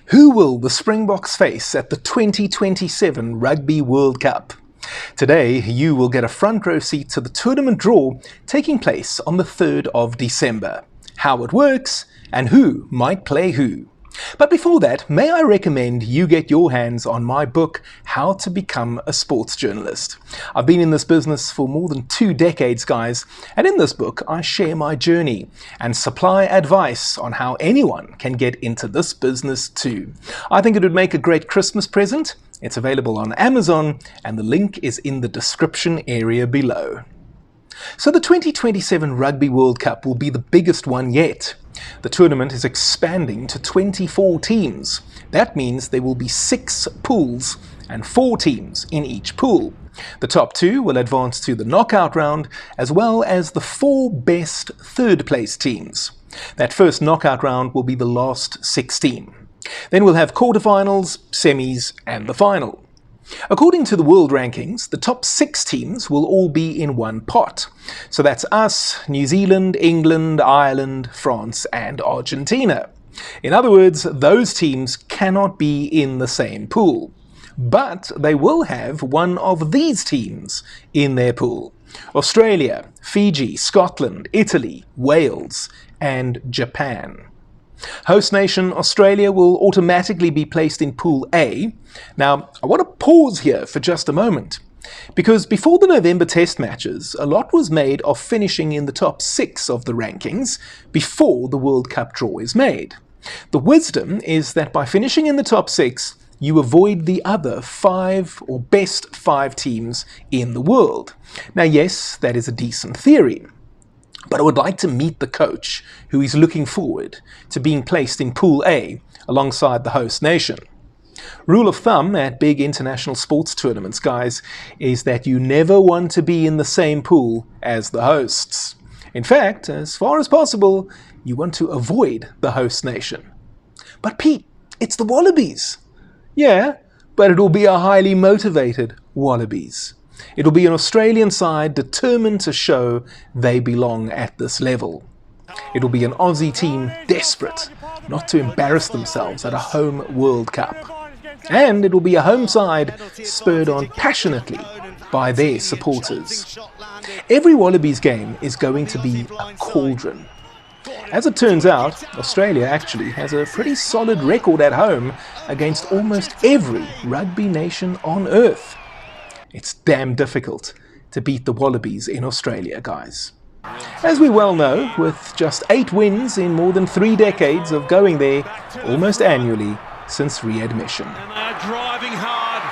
Who will the Springboks face at the 2027 Rugby World Cup? Today, you will get a front row seat to the tournament draw taking place on the 3rd of December, how it works, and who might play who. But before that, may I recommend you get your hands on my book, How to Become a Sports Journalist. I've been in this business for more than 2 decades, guys, and in this book I share my journey and supply advice on how anyone can get into this business too. I think it would make a great Christmas present. It's available on Amazon and the link is in the description area below. So the 2027 Rugby World Cup will be the biggest one yet. The tournament is expanding to 24 teams. That means there will be 6 pools and 4 teams in each pool. The top 2 will advance to the knockout round, as well as the 4 best third-place teams. That first knockout round will be the last 16. Then we'll have quarterfinals, semis, and the final. According to the world rankings, the top 6 teams will all be in one pot. So that's us, New Zealand, England, Ireland, France, and Argentina. In other words, those teams cannot be in the same pool. But they will have one of these teams in their pool: Australia, Fiji, Scotland, Italy, Wales, and Japan. Host nation Australia will automatically be placed in Pool A. Now, I want to pause here for just a moment, because before the November test matches, a lot was made of finishing in the top 6 of the rankings before the World Cup draw is made. The wisdom is that by finishing in the top 6, you avoid the other 5 or best 5 teams in the world. Now, yes, that is a decent theory. But I would like to meet the coach who is looking forward to being placed in Pool A alongside the host nation. Rule of thumb at big international sports tournaments, guys, is that you never want to be in the same pool as the hosts. In fact, as far as possible, you want to avoid the host nation. But Pete, it's the Wallabies. Yeah, but it'll be a highly motivated Wallabies. It'll be an Australian side determined to show they belong at this level. It'll be an Aussie team desperate not to embarrass themselves at a home World Cup. And it'll be a home side spurred on passionately by their supporters. Every Wallabies game is going to be a cauldron. As it turns out, Australia actually has a pretty solid record at home against almost every rugby nation on earth. It's damn difficult to beat the Wallabies in Australia, guys. As we well know, with just 8 wins in more than 3 decades of going there almost annually since readmission. And they are driving hard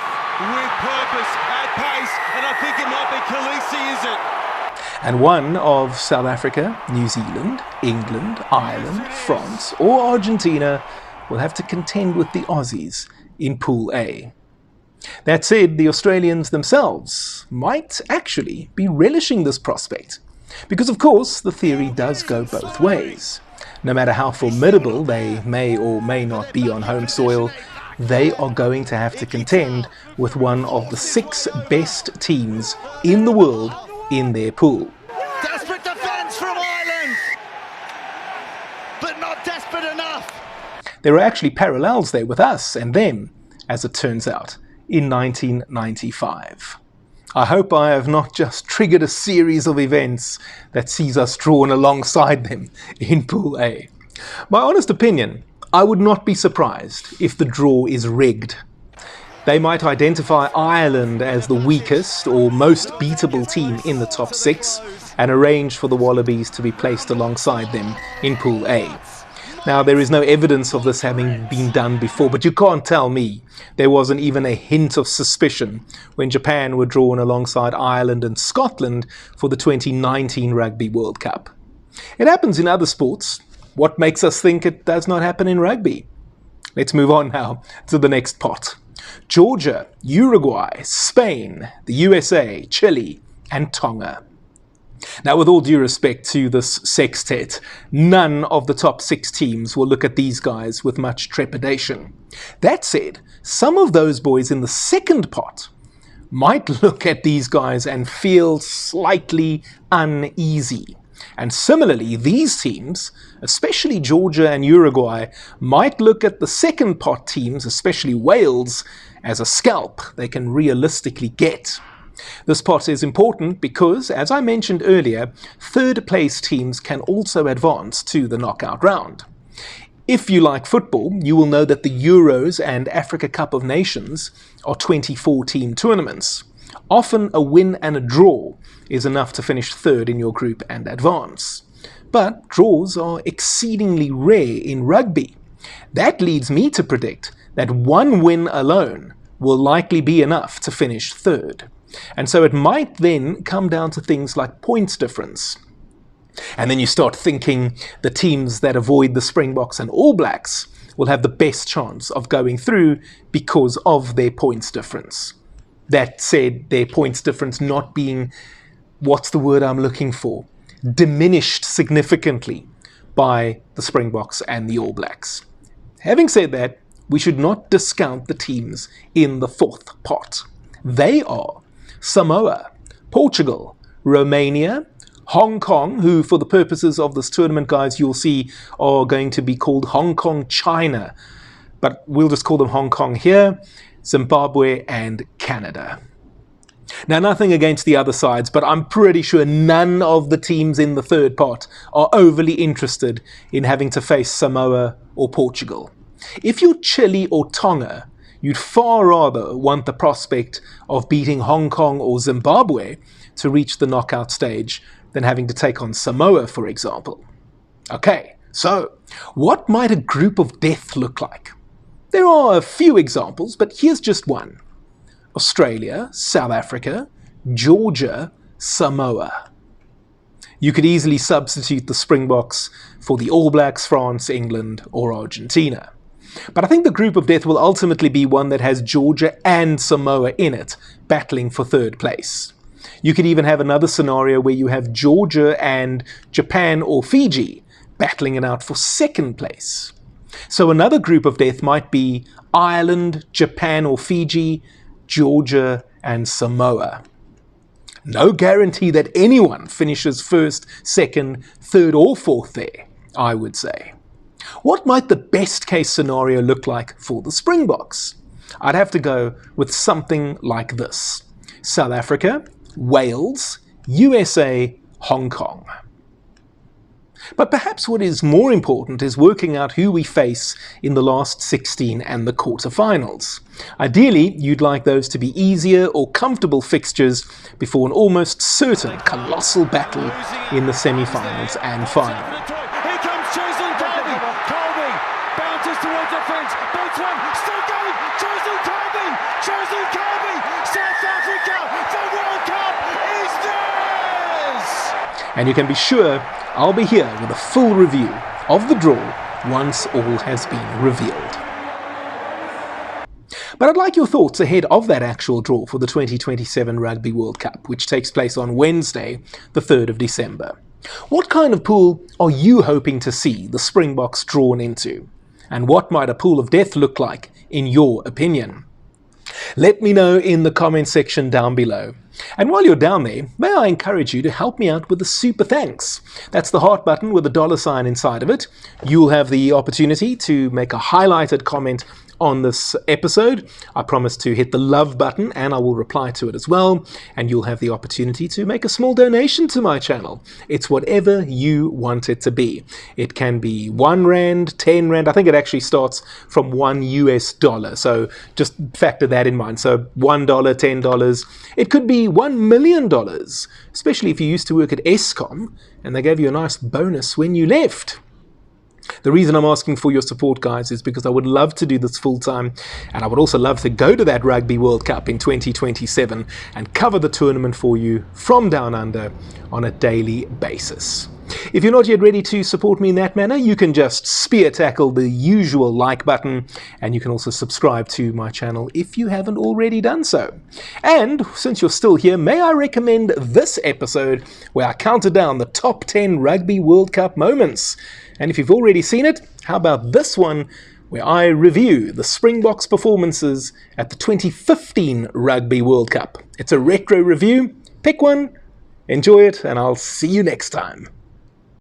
with purpose at pace, and I think it might be Khaleesi, is it? And one of South Africa, New Zealand, England, Ireland, France or Argentina will have to contend with the Aussies in Pool A. That said, the Australians themselves might actually be relishing this prospect, because of course the theory does go both ways. No matter how formidable they may or may not be on home soil, they are going to have to contend with one of the 6 best teams in the world in their pool. Desperate defence from Ireland, but not desperate enough. There are actually parallels there with us and them, as it turns out, in 1995. I hope I have not just triggered a series of events that sees us drawn alongside them in Pool A. My honest opinion, I would not be surprised if the draw is rigged. They might identify Ireland as the weakest or most beatable team in the top 6 and arrange for the Wallabies to be placed alongside them in Pool A. Now, there is no evidence of this having been done before, but you can't tell me there wasn't even a hint of suspicion when Japan were drawn alongside Ireland and Scotland for the 2019 Rugby World Cup. It happens in other sports. What makes us think it does not happen in rugby? Let's move on now to the next pot. Georgia, Uruguay, Spain, the USA, Chile, and Tonga. Now, with all due respect to this sextet, none of the top 6 teams will look at these guys with much trepidation. That said, some of those boys in the second pot might look at these guys and feel slightly uneasy. And similarly, these teams, especially Georgia and Uruguay, might look at the second pot teams, especially Wales, as a scalp they can realistically get. This pot is important because, as I mentioned earlier, third place teams can also advance to the knockout round. If you like football, you will know that the Euros and Africa Cup of Nations are 24-team tournaments. Often a win and a draw is enough to finish third in your group and advance. But draws are exceedingly rare in rugby. That leads me to predict that one win alone will likely be enough to finish third. And so it might then come down to things like points difference. And then you start thinking the teams that avoid the Springboks and All Blacks will have the best chance of going through because of their points difference. That said, their points difference not being, what's the word I'm looking for, diminished significantly by the Springboks and the All Blacks. Having said that, we should not discount the teams in the fourth pot. They are Samoa, Portugal, Romania, Hong Kong, who for the purposes of this tournament, guys, you'll see are going to be called Hong Kong China, but we'll just call them Hong Kong here, Zimbabwe and Canada. Now, nothing against the other sides, but I'm pretty sure none of the teams in the third pot are overly interested in having to face Samoa or Portugal. If you're Chile or Tonga, you'd far rather want the prospect of beating Hong Kong or Zimbabwe to reach the knockout stage than having to take on Samoa, for example. Okay, so what might a group of death look like? There are a few examples, but here's just one. Australia, South Africa, Georgia, Samoa. You could easily substitute the Springboks for the All Blacks, France, England, or Argentina. But I think the group of death will ultimately be one that has Georgia and Samoa in it, battling for third place. You could even have another scenario where you have Georgia and Japan or Fiji battling it out for second place. So another group of death might be Ireland, Japan or Fiji, Georgia and Samoa. No guarantee that anyone finishes first, second, third or fourth there, I would say. What might the best case scenario look like for the Springboks? I'd have to go with something like this. South Africa, Wales, USA, Hong Kong. But perhaps what is more important is working out who we face in the last 16 and the quarterfinals. Ideally, you'd like those to be easier or comfortable fixtures before an almost certain colossal battle in the semi-finals and final. And you can be sure I'll be here with a full review of the draw once all has been revealed. But I'd like your thoughts ahead of that actual draw for the 2027 Rugby World Cup, which takes place on Wednesday, the 3rd of December. What kind of pool are you hoping to see the Springboks drawn into? And what might a pool of death look like, in your opinion? Let me know in the comment section down below. And while you're down there, may I encourage you to help me out with the super thanks. That's the heart button with a $ inside of it. You'll have the opportunity to make a highlighted comment on this episode. I promise to hit the love button and I will reply to it as well. And you'll have the opportunity to make a small donation to my channel. It's whatever you want it to be. It can be R1, 10 Rand. I think it actually starts from $1. So just factor that in mind. So $1, $10. It could be $1 million, especially if you used to work at Eskom and they gave you a nice bonus when you left. The reason I'm asking for your support, guys, is because I would love to do this full time, and I would also love to go to that Rugby World Cup in 2027 and cover the tournament for you from down under on a daily basis. If you're not yet ready to support me in that manner, you can just spear tackle the usual like button, and you can also subscribe to my channel if you haven't already done so. And since you're still here, may I recommend this episode where I counted down the top 10 Rugby World Cup moments. And if you've already seen it, how about this one where I review the Springboks performances at the 2015 Rugby World Cup. It's a retro review. Pick one, enjoy it, and I'll see you next time.